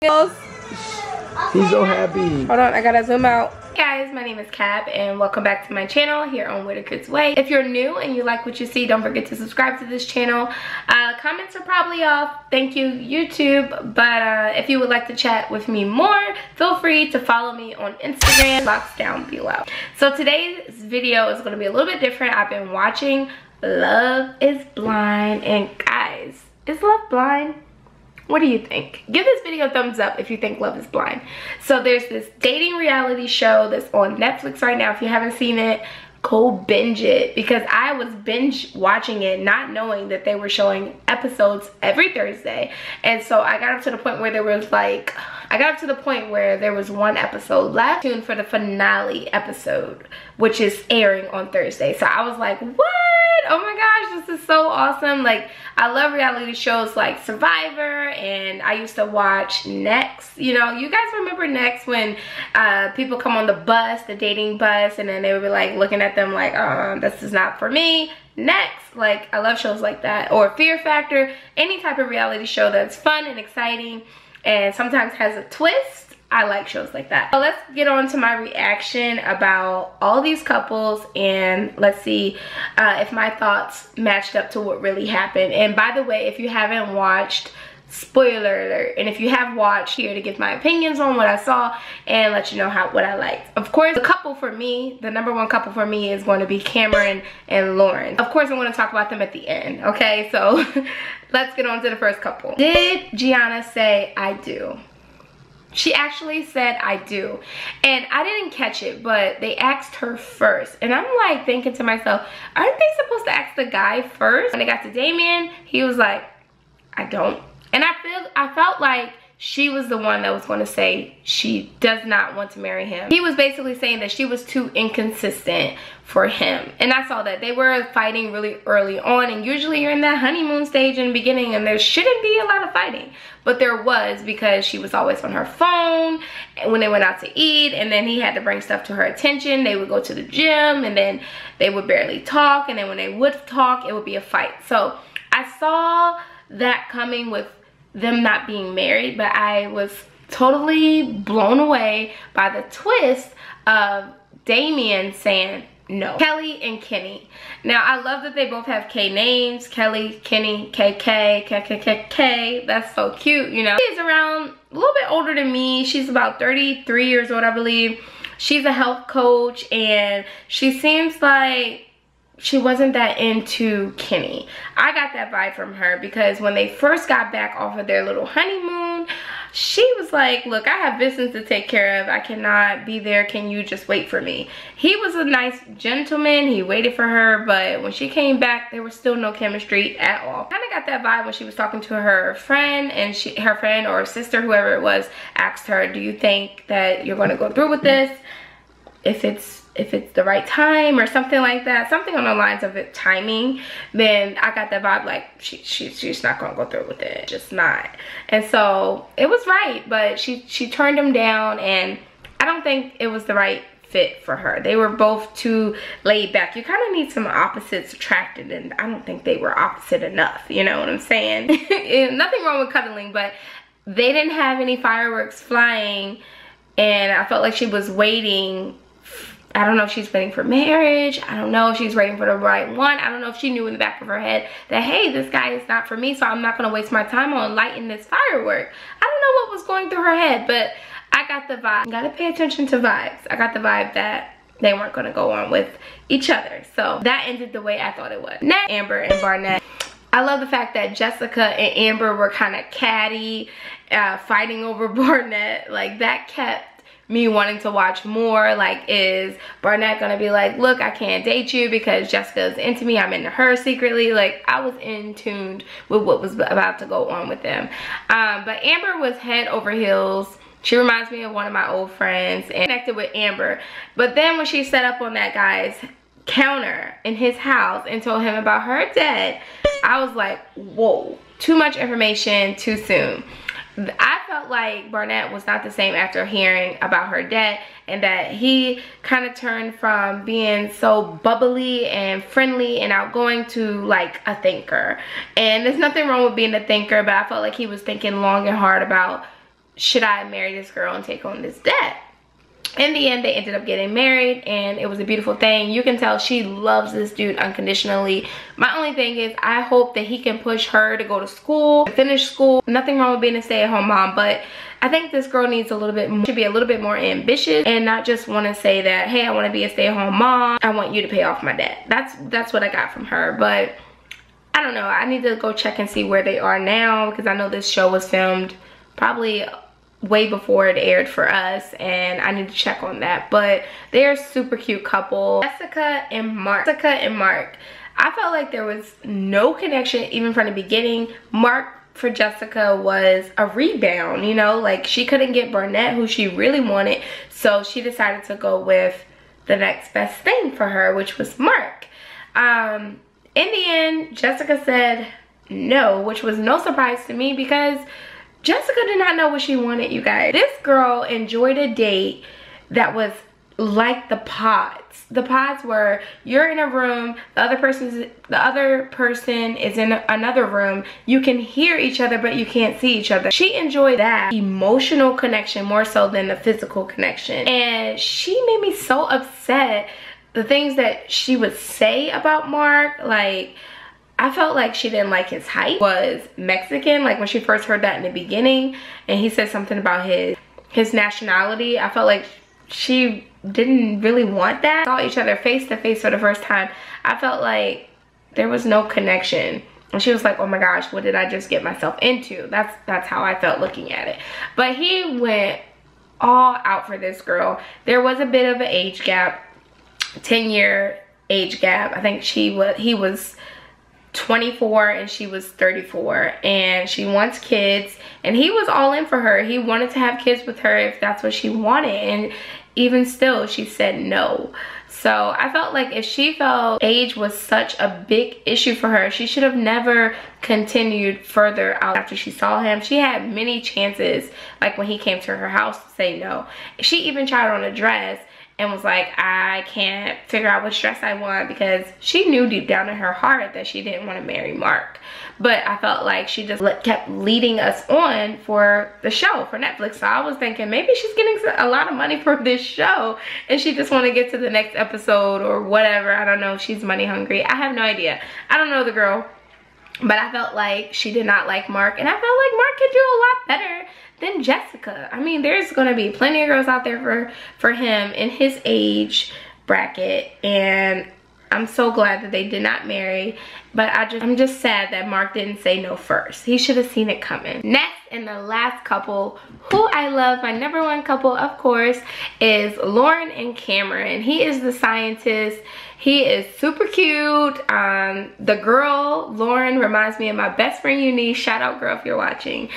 He's so happy. Hold on, I gotta zoom out. Hey guys, my name is Cab and welcome back to my channel here on Whitaker's Way. If you're new and you like what you see, don't forget to subscribe to this channel. Comments are probably off, thank you YouTube, but if you would like to chat with me more, feel free to follow me on Instagram, box down below. So today's video is going to be a little bit different. I've been watching Love is Blind, and guys, is Love blind? What do you think? Give this video a thumbs up if you think Love is Blind. So there's this dating reality show that's on Netflix right now. If you haven't seen it, go binge it, because I was binge watching it not knowing that they were showing episodes every Thursday. And so I got up to the point where there was one episode left. Tuned for the finale episode, which is airing on Thursday. So I was like, what? Oh my gosh, this is so awesome. Like, I love reality shows like Survivor, and I used to watch Next. You know, you guys remember Next, when people come on the bus, the dating bus, and then they would be like looking at them like, this is not for me. Next, like, I love shows like that. Or Fear Factor, any type of reality show that's fun and exciting and sometimes has a twist. I like shows like that. So let's get on to my reaction about all these couples, and let's see if my thoughts matched up to what really happened. And by the way, if you haven't watched, spoiler alert, and if you have watched, here to give my opinions on what I saw and let you know what I liked. Of course, the couple for me, the number one couple for me is going to be Cameron and Lauren. Of course, I'm going to talk about them at the end, okay? So let's get on to the first couple. Did Gianna say I do? She actually said I do, and I didn't catch it, but they asked her first, and I'm like thinking to myself, aren't they supposed to ask the guy first? When they got to Damien, he was like, I don't. And I felt like she was the one that was going to say she does not want to marry him. He was basically saying that she was too inconsistent for him. And I saw that they were fighting really early on, and usually you're in that honeymoon stage in the beginning and there shouldn't be a lot of fighting. But there was, because she was always on her phone when they went out to eat, and then he had to bring stuff to her attention. They would go to the gym and then they would barely talk, and then when they would talk, it would be a fight. So I saw that coming with them not being married, but I was totally blown away by the twist of Damien saying no. Kelly and Kenny. Now, I love that they both have K names. Kelly, Kenny, KK, KKKK. That's so cute, you know. She's around a little bit older than me. She's about 33 years old, I believe. She's a health coach, and she seems like she wasn't that into Kenny. I got that vibe from her, because when they first got back off of their little honeymoon, she was like, look, I have business to take care of. I cannot be there. Can you just wait for me? He was a nice gentleman. He waited for her, but when she came back, there was still no chemistry at all. Kind of got that vibe when she was talking to her friend, and her friend or sister, whoever it was, asked her, do you think that you're going to go through with this? If it's the right time or something like that, something on the lines of it, timing, then I got that vibe like she's not gonna go through with it, just not. And so it was right, but she turned him down, and I don't think it was the right fit for her. They were both too laid back. You kind of need some opposites attracted, and I don't think they were opposite enough, you know what I'm saying? Nothing wrong with cuddling, but they didn't have any fireworks flying, and I felt like she was waiting. I don't know if she's waiting for marriage. I don't know if she's waiting for the right one. I don't know if she knew in the back of her head that, hey, this guy is not for me, so I'm not going to waste my time on lighting this firework. I don't know what was going through her head, but I got the vibe. You got to pay attention to vibes. I got the vibe that they weren't going to go on with each other. So that ended the way I thought it would. Next, Amber and Barnett. I love the fact that Jessica and Amber were kind of catty, fighting over Barnett. Like, that kept me wanting to watch more. Like, is Barnett gonna be like, look, I can't date you because Jessica's into me, I'm into her secretly? Like, I was in tune with what was about to go on with them. But Amber was head over heels. She reminds me of one of my old friends, and connected with Amber. But then when she set up on that guy's counter in his house and told him about her dad, I was like, whoa, too much information too soon. I felt like Barnett was not the same after hearing about her debt, and that he kind of turned from being so bubbly and friendly and outgoing to like a thinker. And there's nothing wrong with being a thinker, but I felt like he was thinking long and hard about should I marry this girl and take on this debt? In the end, they ended up getting married, and it was a beautiful thing. You can tell she loves this dude unconditionally. My only thing is, I hope that he can push her to go to school, finish school. Nothing wrong with being a stay-at-home mom, but I think this girl needs a little bit more, should be a little bit more ambitious and not just want to say that, hey, I want to be a stay-at-home mom. I want you to pay off my debt. That's what I got from her, but I don't know. I need to go check and see where they are now, because I know this show was filmed probably way before it aired for us, and I need to check on that. But they're a super cute couple. Jessica and Mark. I felt like there was no connection even from the beginning. Mark for Jessica was a rebound, you know, like she couldn't get Barnett, who she really wanted, so she decided to go with the next best thing for her, which was Mark. In the end, Jessica said no, which was no surprise to me because Jessica did not know what she wanted, you guys. This girl enjoyed a date that was like the pods. The pods were, you're in a room, the other person is in another room. You can hear each other, but you can't see each other. She enjoyed that emotional connection more so than the physical connection. And she made me so upset. The things that she would say about Mark, like, I felt like she didn't like his height, was Mexican, like when she first heard that in the beginning, and he said something about his nationality. I felt like she didn't really want that. Saw each other face to face for the first time. I felt like there was no connection. And she was like, oh my gosh, what did I just get myself into? That's how I felt looking at it. But he went all out for this girl. There was a bit of an age gap, 10-year age gap. I think he was 24 and she was 34, and she wants kids, and he was all in for her. He wanted to have kids with her if that's what she wanted, and even still she said no. So I felt like if she felt age was such a big issue for her, she should have never continued further out after she saw him. She had many chances, like when he came to her house, to say no. She even tried on a dress and was like, I can't figure out which dress I want, because she knew deep down in her heart that she didn't want to marry Mark. But I felt like she just kept leading us on for the show, for Netflix. So I was thinking maybe she's getting a lot of money for this show and she just want to get to the next episode or whatever. I don't know if she's money hungry. I have no idea. I don't know the girl. But I felt like she did not like Mark, and I felt like Mark could do a lot better than Jessica. I mean, there's gonna be plenty of girls out there for him in his age bracket, and I'm so glad that they did not marry. But I'm just sad that Mark didn't say no first. He should have seen it coming. Next, and the last couple who I love, my #1 couple, of course, is Lauren and Cameron. He is the scientist. He is super cute. The girl, Lauren, reminds me of my best friend Eunice. Shout out, girl, if you're watching.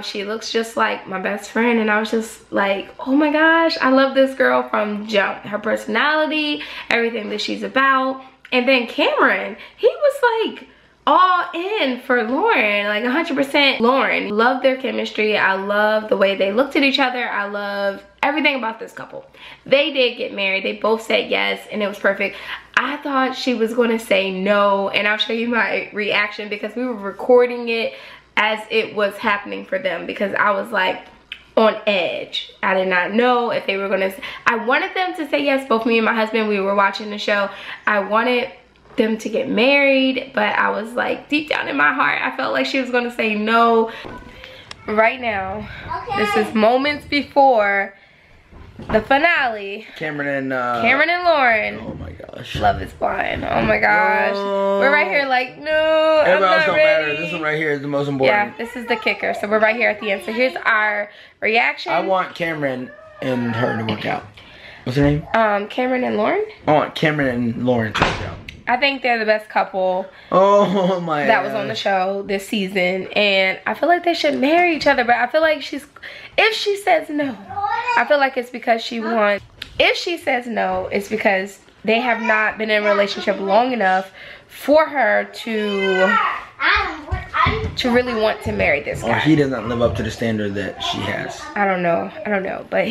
She looks just like my best friend, and I was just like, oh my gosh, I love this girl from jump. Her personality, everything that she's about. And then Cameron, he was like all in for Lauren, like 100% Lauren. Love their chemistry. I love the way they looked at each other. I love everything about this couple. They did get married. They both said yes, and it was perfect. I thought she was going to say no, and I'll show you my reaction because we were recording it as it was happening for them, because I was like on edge. I did not know if they were going to. I wanted them to say yes. Both me and my husband, we were watching the show. I wanted them to get married, but I was like, deep down in my heart, I felt like she was going to say no. Right now, this is moments before the finale. Cameron and Lauren. Oh my gosh. Love is blind. Oh my gosh. No. We're right here like, no, everybody else don't ready. matter. This one right here is the most important. Yeah, this is the kicker. So we're right here at the end. So here's our reaction. I want Cameron and her to work out. What's her name? Cameron and Lauren? I want Cameron and Lauren to work out. I think they're the best couple. Oh my that was on the show this season, and I feel like they should marry each other. But I feel like if she says no, I feel like it's because she wants. If she says no, it's because they have not been in a relationship long enough for her to really want to marry this guy. Or he doesn't live up to the standard that she has. I don't know, but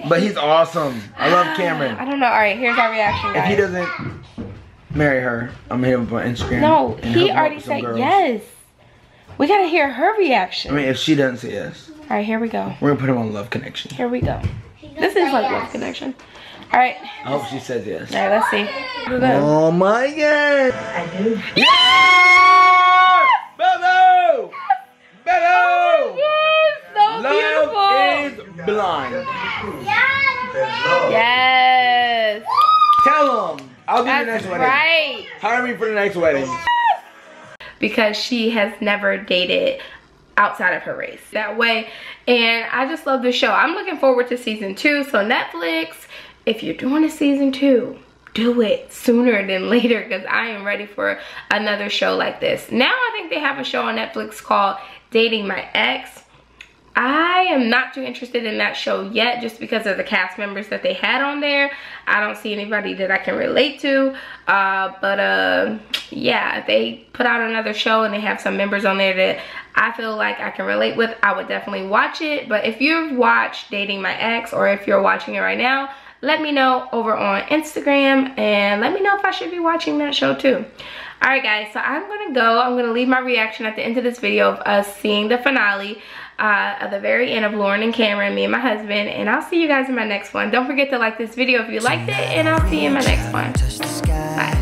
But he's awesome. I love Cameron. I don't know. All right, here's our reaction, guys. If he doesn't marry her, I'm gonna hit him up on Instagram. No, he already said yes. We gotta hear her reaction. I mean, if she doesn't say yes. All right, here we go. We're gonna put him on Love Connection. Here we go. This is like Love Connection. All right. I hope she says yes. All right, let's see. Oh my God! I do. Yeah! Boo-boo! Boo-boo! Yes, so Love beautiful. is blind. Yes. Tell him. I'll do the That's next wedding. right. Hire me for the next wedding. Because she has never dated outside of her race that way, and I just love the show. I'm looking forward to season 2. So Netflix, if you're doing a season 2, do it sooner than later, because I am ready for another show like this. Now I think they have a show on Netflix called Dating My Ex. I am not too interested in that show yet, just because of the cast members that they had on there. I don't see anybody that I can relate to. Yeah, if they put out another show and they have some members on there that I feel like I can relate with, I would definitely watch it. But if you've watched Dating My Ex, or if you're watching it right now, let me know over on Instagram, and let me know if I should be watching that show too. Alright guys, so I'm gonna go. I'm gonna leave my reaction at the end of this video of us seeing the finale at the very end of Lauren and Cameron, me and my husband, and I'll see you guys in my next one. Don't forget to like this video if you liked it, and I'll see you in my next one. Bye.